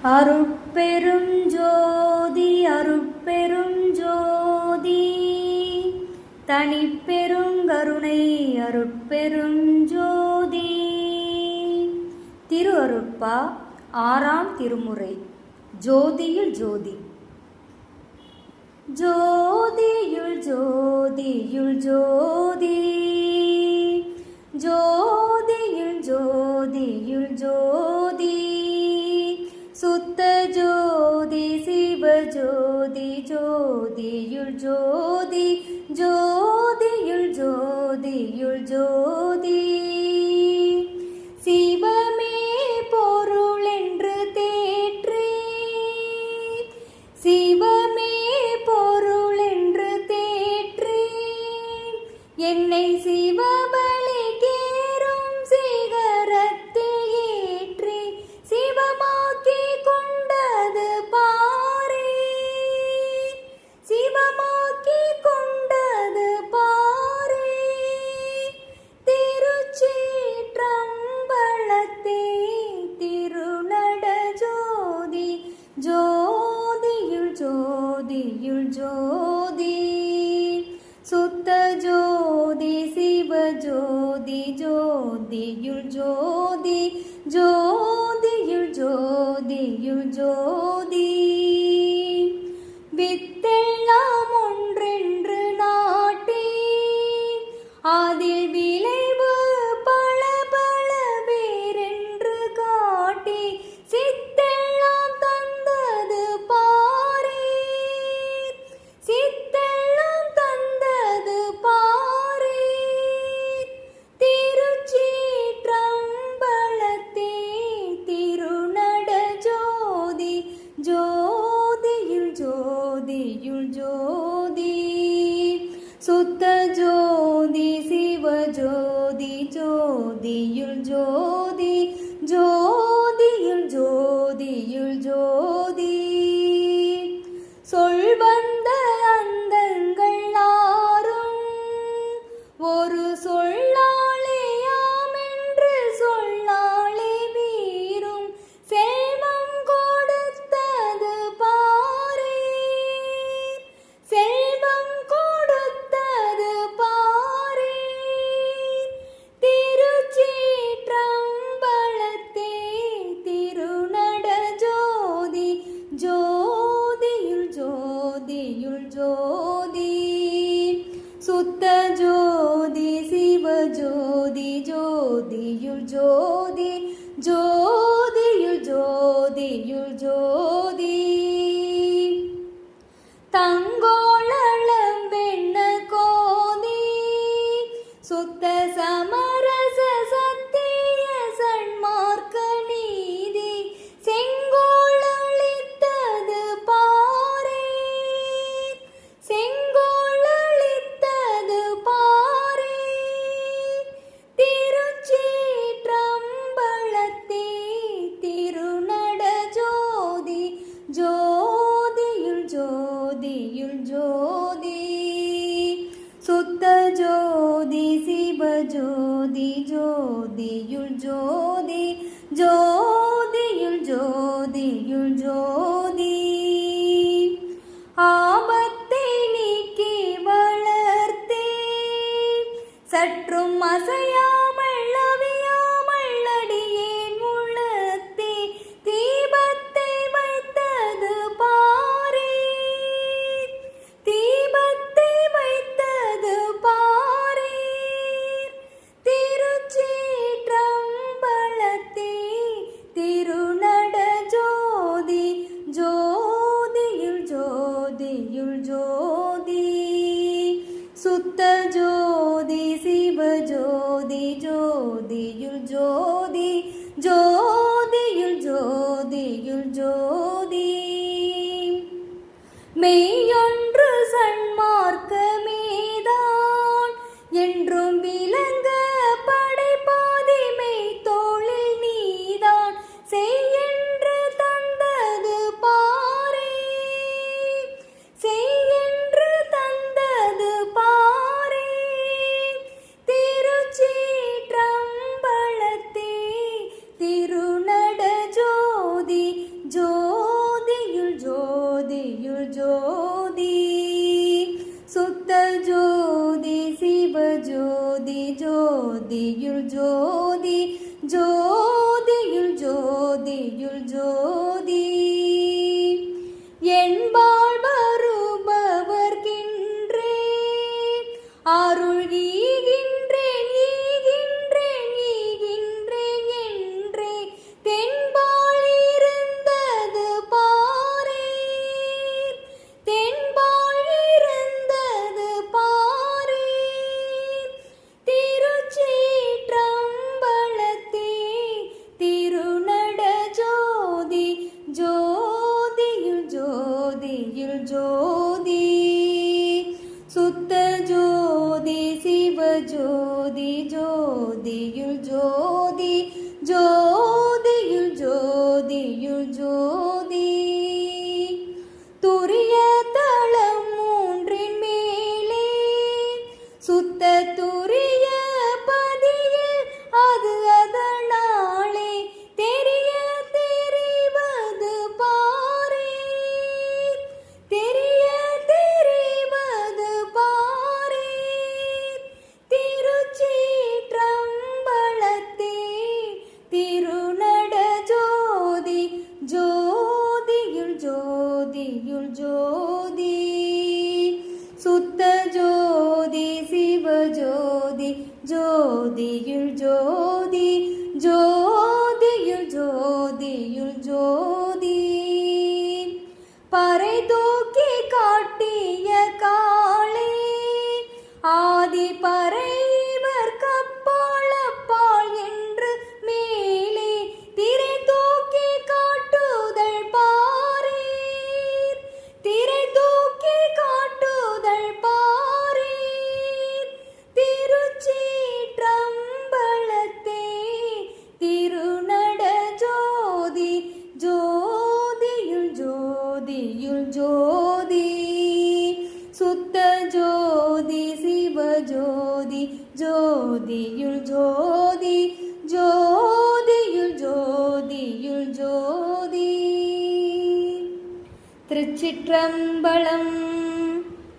அருட்பெரும் ஜோதி அருட்பெரும் ஜோதி தனிப்பெருங்கருணை அருட்பெரும் ஜோதி. திரு அருட்பா ஆறாம் திருமுறை. ஜோதியுள் ஜோதி. ஜோதியுள் ஜோதியுள் ஜோதி, ஜோதியுள் ஜோதியுள் ஜோதி, சுத்த ஜோதி சிவஜோதி, ஜோதியுள் ஜோதி, ஜோதியுள் ஜோதியுள் ஜோதி. சிவமே பொருள் என்று தேற்றி, சிவமே பொருள் என்று தேற்றி, என்னை சிவபலி கேரும் சிகரத்தில் ஏற்றி சிவமாக்கி கொண்டது பாரே, சிவமாக்கி கொண்டது பாரே. திருச்சீற்றம்பலத்தே திருநட ஜோதி, ஜோதியுள் ஜோதியுள் ஜோதி, சுத்த ஜோதி சிவஜோதி, ஜோதியுள் ஜோதி, ஜோதியுள் ஜோதியுள் ஜோதி. வித்தெல்லாம் ஒன்றென்று நாட்டி, அதில் விளைவு பல பல வேறென்று காட்டி, சித்தெல்லாம் தந்தது பாரே, சித்தெல்லாம் தந்தது பாரே. திருச்சீற்றம்பலத்தே திருநட ஜோதி, ஜோதியுள் ஜோதியுள் ஜோதி, சுத்த ஜோதி சிவஜோதி, ஜோதியுள் ஜோதி, ஜோதியுள் ஜோதியுள் ஜோதி. சொல்வந்த அந்தங்கள் ஆறும் ஒரு சொல்லாலேயாம் என்று சொல்லாலே வீரும், செல்வம் கொடுத்தது பாரே, செல்வம் கொடுத்தது பாரே. திருச்சீற்றம்பலத்தே திருநட ஜோதி, ஜோதியுள் ஜோதியுள் ஜோதி, சுத்த ஜோதி சிவஜோதி, ஜோதியுள் ஜோதி, ஜோதியுள் ஜோதியுள் ஜோதி. தங்கோளம் வெண்ண கோதி, சுத்த சமரச சத்திய சன்மார்க்க நீதி, செங்கோளளித்தது பாரே, செங்கோளளித்தது பாரே. திருச்சீற்றம்பலத்தே திருநட ஜோதி, ஜோதியுள் ஜோதியுள் ஜோதி, சுத்த ஜோதி சிவஜோதி, ஜோதியுள் ஜோதி, ஜோதியுள் ஜோதியுள் ஜோதி. ஆபத்தை நீக்கி வளர்த்தே, சற்றும் அசையாமல் அவியாமல் அடியேன் உள்ளத்தே, தீபத்தை வைத்தது பாரே, தீபத்தை வைத்தது பாரே. திருச்சீற்றம்பலத்தே திருநட ஜோதி, ஜோதியுள் ஜோதியுள் ஜோதி, சுத்த ஜோதி சிவஜோதி, ஜோதியுள் ஜோதி, ஜோதியுள் ஜோதியுள் ஜோதி. மெய்யொன்று சன்மார்க்கமேதான் என்றும் விளங்க படைப்பாதி மெய்த்தோளில் நீதான், செய்யென்று தந்தது பாரே, செய்யென்று தந்தது பாரே. திருச்சீற்றம்பலத்தே திருநட ஜோதி, ஜோதி ஜோதி என்பால் வருபவர்கின்றேன் அருள் ஈகின்றேன் ஈகின்றேன் ஈகின்றேன் என்றே தென்பால் இருந்தது பாரேன் தென்பால் இருந்தது பாரேன் திருச்சீற்றம்பலத்தே திருநட ஜோதி ஜோதியுள் ஜோதியுள் ஜோதி சுத்த ஜோதி சிவ ஜோதி ஜோதியுள் ஜோதி ஜோதியுள் ஜோதியுள் ஜோதி துரிய தளம் மூன்றின் மேலே சுத்த துரிய பதியில் அது அதனாலே தெரிய தெரிவது பாரேன் தெரிய தெரிவது பாரேன் திருச்சீற்றம்பலத்தே திருநட ஜோதி ஜோதியுள் ஜோதியுள் ஜோதி சுத்த ஜோதி சிவ ஜோதி ஜோதியுள் ஜோதி ஜோதியுள் ஜோதியுள் ஜோதி பறை தூக்கி காட்டிய காளே ஆதி பறை இவர் கப்பால் அப்பால் என்று மேலே திரை தூக்கி காட்டுதல் பாரேன் திரை தூக்கி காட்டுதல் பாரேன் திருச்சீற்றம்பலத்தே திருநட ஜோதி ஜோதியுள் ஜோதியுள் ஜோதி சுத்த ஜோதி சிவ ஜோதி ஜோதியுள் ஜோதி ஜோதியுள் ஜோதியுள் ஜோதி திருச்சிற்றம்பலம்.